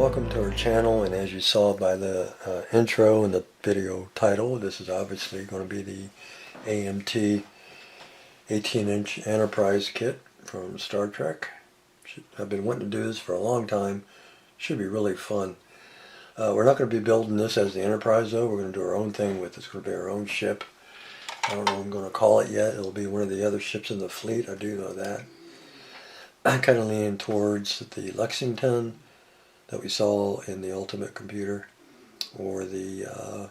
welcome to our channel, and as you saw by the intro and the video title, this is obviously going to be the AMT 18-inch Enterprise kit from Star Trek. I've been wanting to do this for a long time. Should be really fun. We're not going to be building this as the Enterprise though. We're going to do our own thing with it. It's going to be our own ship. I don't know what I'm going to call it yet. It'll be one of the other ships in the fleet. I do know that. I'm kind of leaning towards the Lexington that we saw in the Ultimate Computer, or the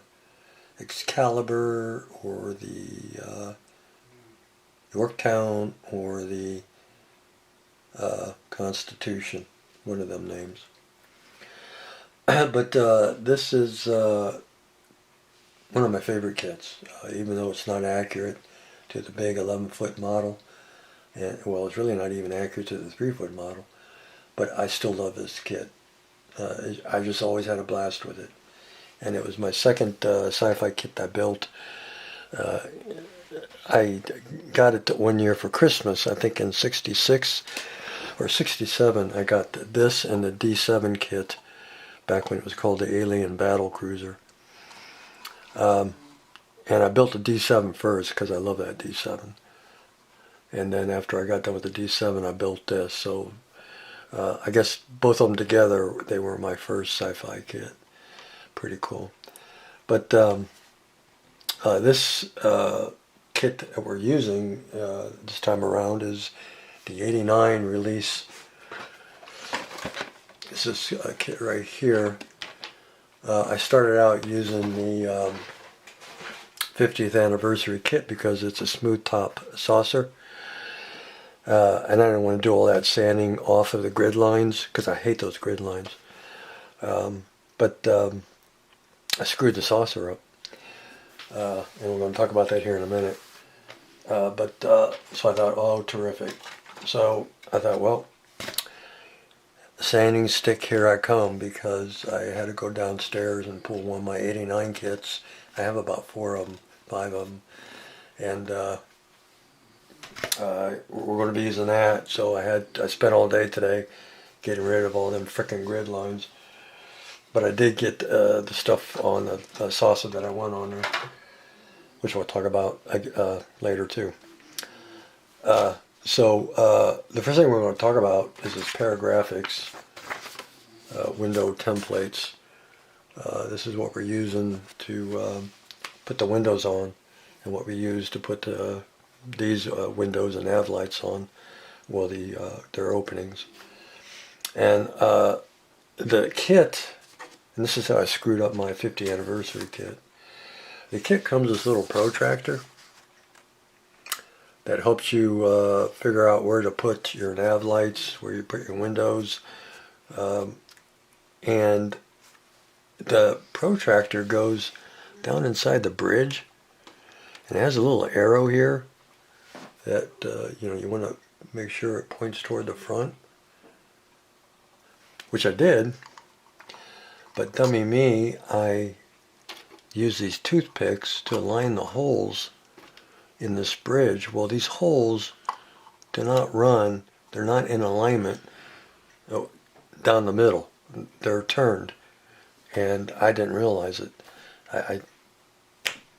Excalibur, or the Yorktown, or the Constitution, one of them names. But this is one of my favorite kits, even though it's not accurate to the big 11-foot model. And, well, it's really not even accurate to the 3-foot model, but I still love this kit. I just always had a blast with it. And it was my second sci-fi kit I built. I got it 1 year for Christmas, I think in '66 or '67. I got this and the D7 kit back when it was called the Alien Battle Cruiser. And I built the D7 first because I love that D7. And then after I got done with the D7, I built this. So I guess both of them together, they were my first sci-fi kit. Pretty cool. But this kit that we're using this time around is the '89 release. This is a kit right here. I started out using the 50th anniversary kit because it's a smooth top saucer. And I didn't want to do all that sanding off of the grid lines because I hate those grid lines. But I screwed the saucer up. And we're going to talk about that here in a minute. So I thought, oh, terrific. So I thought, well, sanding stick, here I come, because I had to go downstairs and pull one of my '89 kits. I have about 4 of them, 5 of them. And we're going to be using that. So I spent all day today getting rid of all them frickin' grid lines. But I did get the stuff on the saucer that I want on there, which we'll talk about later too. So the first thing we're going to talk about is this paragraphics window templates. This is what we're using to put the windows on, and what we use to put these windows and nav lights on, well, their openings. And the kit, and this is how I screwed up my 50th anniversary kit. The kit comes with this little protractor that helps you figure out where to put your nav lights, where you put your windows. And the protractor goes down inside the bridge, and it has a little arrow here that you want to make sure it points toward the front, which I did. But dummy me, I use these toothpicks to align the holes in this bridge. Well, these holes do not run, they're not in alignment down the middle. They're turned, and I didn't realize it. I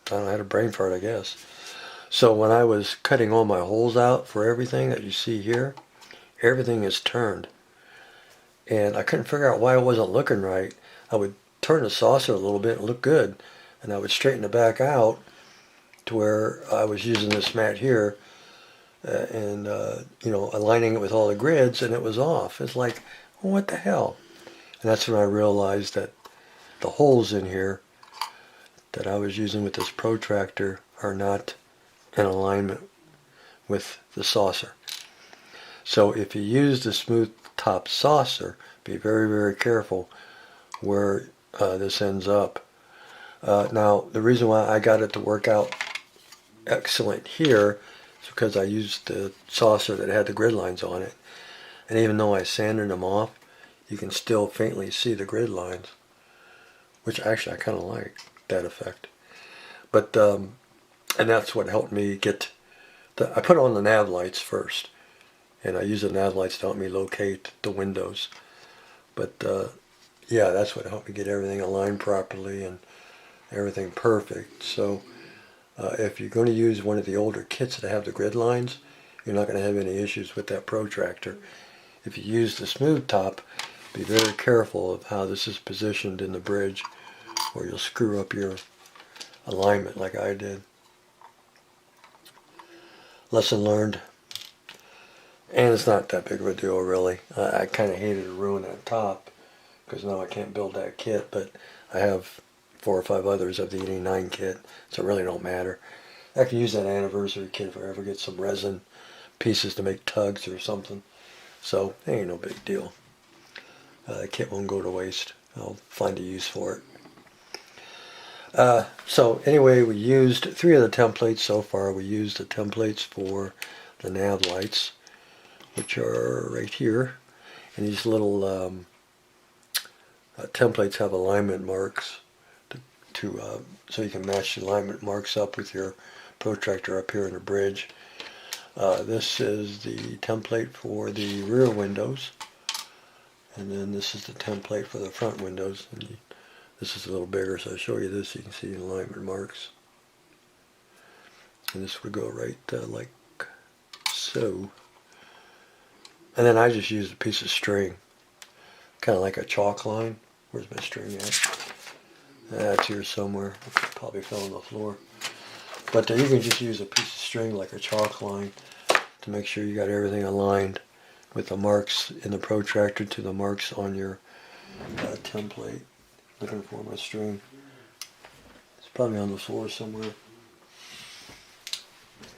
don't know, I had a brain fart, I guess. So when I was cutting all my holes out for everything that you see here, everything is turned. And I couldn't figure out why it wasn't looking right. I would turn the saucer a little bit and look good, and I would straighten it back out to where I was using this mat here and aligning it with all the grids, and it was off. It's like, well, what the hell? And that's when I realized that the holes in here that I was using with this protractor are not in alignment with the saucer. So if you use the smooth top saucer, be very, very careful where this ends up. Now, the reason why I got it to work out excellent here is because I used the saucer that had the grid lines on it. And even though I sanded them off, you can still faintly see the grid lines, which actually I kind of like that effect. But and that's what helped me get I put on the nav lights first, and I use the nav lights to help me locate the windows. But yeah, that's what helped me get everything aligned properly and everything perfect. So if you're going to use one of the older kits that have the grid lines, you're not going to have any issues with that protractor. If you use the smooth top, be very careful of how this is positioned in the bridge, or you'll screw up your alignment like I did. Lesson learned. And it's not that big of a deal, really. I kind of hated to ruin that top, because now I can't build that kit, but I have 4 or 5 others of the 89 kit, so it really don't matter. I can use that anniversary kit if I ever get some resin pieces to make tugs or something. So it ain't no big deal. The kit won't go to waste. I'll find a use for it. So anyway, we used 3 of the templates so far. We used the templates for the nav lights, which are right here. And these little templates have alignment marks so you can match the alignment marks up with your protractor up here in the bridge. This is the template for the rear windows, and then this is the template for the front windows. And this is a little bigger, so I'll show you this so you can see the alignment marks. And this would go right like so. And then I just used a piece of string, kind of like a chalk line. Where's my string at? That's here somewhere. It probably fell on the floor. But you can just use a piece of string like a chalk line to make sure you got everything aligned with the marks in the protractor to the marks on your template. Looking for my string. It's probably on the floor somewhere.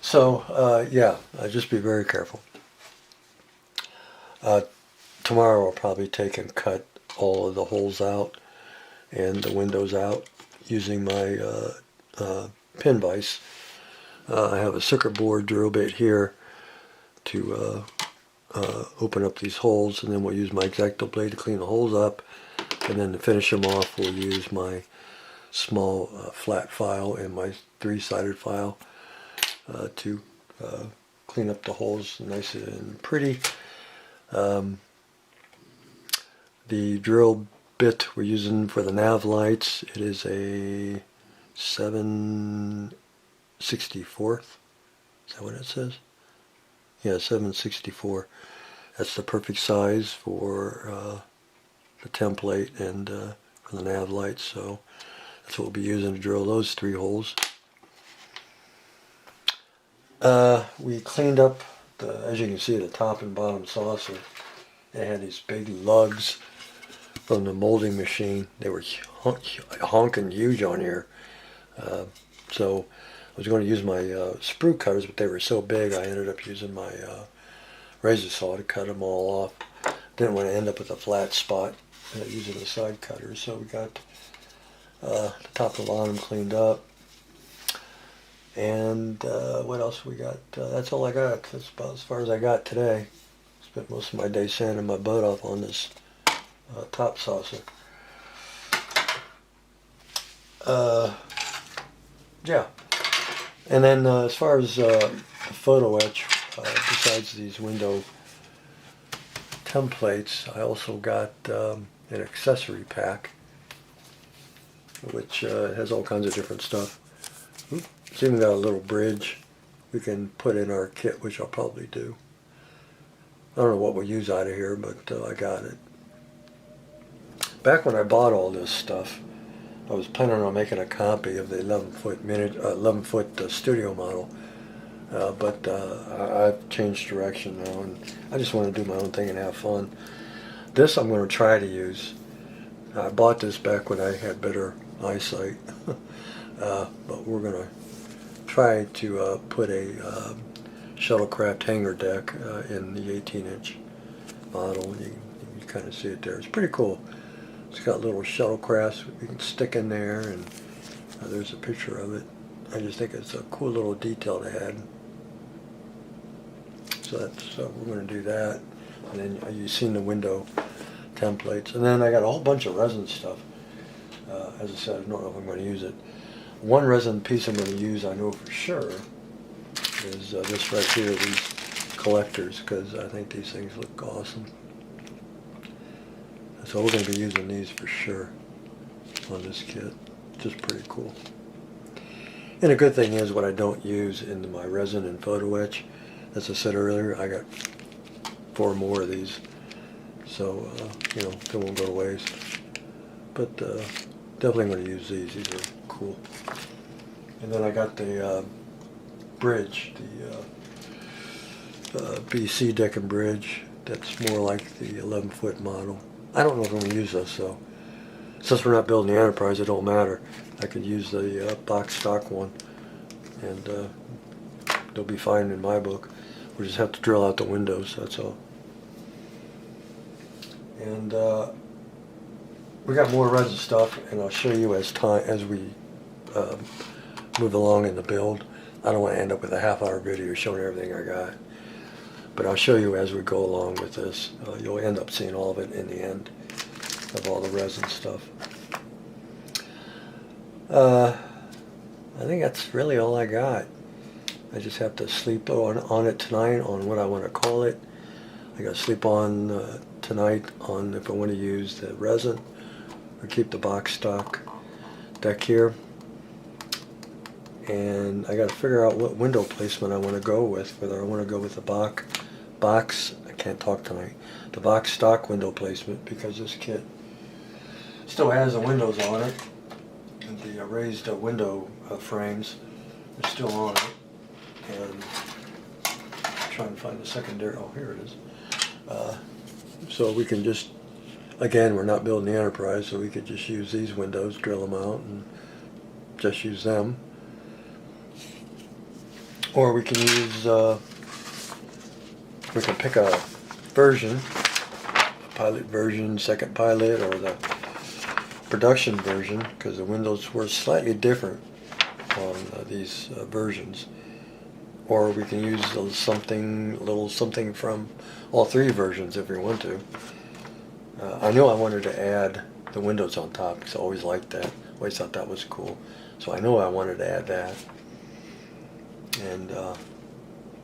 So yeah, just be very careful. Tomorrow I'll probably take and cut all of the holes out and the windows out using my pin vise. I have a circuit board drill bit here to open up these holes, and then we'll use my X-Acto blade to clean the holes up, and then to finish them off we'll use my small flat file and my 3-sided file to clean up the holes nice and pretty. The drill bit we're using for the nav lights, it is a 7/64. Is that what it says? Yeah, 7/64. That's the perfect size for the template and for the nav lights. So that's what we'll be using to drill those 3 holes. We cleaned up as you can see, the top and bottom saucer. It had these big lugs from the molding machine. They were honking huge on here. So I was going to use my sprue cutters, but they were so big I ended up using my razor saw to cut them all off. Didn't want to end up with a flat spot using the side cutters. So we got the top and bottom cleaned up. And what else we got? That's all I got. That's about as far as I got today. Spent most of my day sanding my butt off on this top saucer. Yeah. And then as far as the photo etch, besides these window templates, I also got an accessory pack, which has all kinds of different stuff. It's even got a little bridge we can put in our kit, which I'll probably do. I don't know what we'll use out of here, but I got it. Back when I bought all this stuff, I was planning on making a copy of the 11-foot studio model, but I've changed direction now, and I just want to do my own thing and have fun. This I'm going to try to use. I bought this back when I had better eyesight, but we're going to try to put a shuttlecraft hangar deck in the 18-inch model, and you can kind of see it there. It's pretty cool. It's got little shuttlecrafts you can stick in there, and there's a picture of it. I just think it's a cool little detail to add. So that's we're going to do that. And then you've seen the window templates. And then I got a whole bunch of resin stuff. As I said, I don't know if I'm going to use it. One resin piece I'm going to use, I know for sure, is this right here, these collectors, because I think these things look awesome. So we're going to be using these for sure on this kit, which is pretty cool. And the good thing is what I don't use in my resin and photo etch, as I said earlier, I got 4 more of these. So, you know, they won't go to waste. But definitely going to use these. These are cool. And then I got the bridge, the BC deck and bridge. That's more like the 11-foot model. I don't know if I'm going to use this, so since we're not building the Enterprise, it don't matter. I could use the box stock one, and they'll be fine in my book. We just have to drill out the windows, that's all. And we got more resin stuff, and I'll show you as we move along in the build. I don't want to end up with a half-hour video showing everything I got, but I'll show you as we go along with this. You'll end up seeing all of it in the end of all the resin stuff. I think that's really all I got. I just have to sleep on it tonight on what I want to call it. I got to sleep on tonight on if I want to use the resin or keep the box stock deck here. And I got to figure out what window placement I want to go with, whether I want to go with the box, I can't talk tonight, the box stock window placement, because this kit still has the windows on it, and the raised window frames are still on it, and I'm trying to find the secondary, oh here it is. So we can just, again, we're not building the Enterprise, so we could just use these windows, drill them out, and just use them. Or we can use, we can pick a version, a pilot version, second pilot, or the production version, because the windows were slightly different on these versions. Or we can use a little something from all 3 versions if we want to. I knew I wanted to add the windows on top, because I always liked that. Always thought that was cool. So I know I wanted to add that. And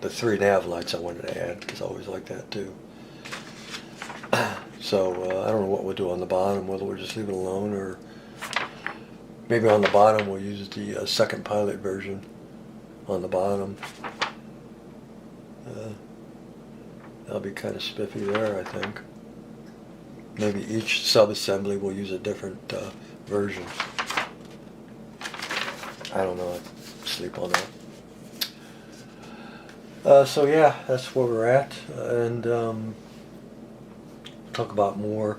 the 3 nav lights I wanted to add, because I always liked that too. So I don't know what we'll do on the bottom, whether we'll just leave it alone, or maybe on the bottom we'll use the second pilot version on the bottom. That'll be kind of spiffy there, I think. Maybe each sub-assembly will use a different version. I don't know, I'll sleep on that. So yeah, that's where we're at, and talk about more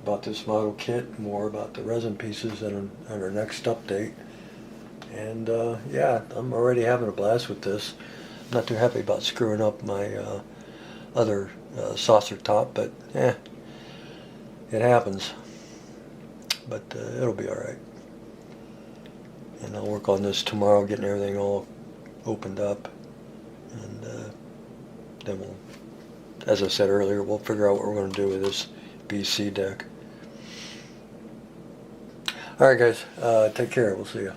about this model kit, more about the resin pieces in our next update. And yeah, I'm already having a blast with this. I'm not too happy about screwing up my other saucer top, but yeah, it happens. But it'll be alright. And I'll work on this tomorrow, getting everything all opened up. And then we'll, as I said earlier, we'll figure out what we're going to do with this BC deck. Alright guys, take care. We'll see you.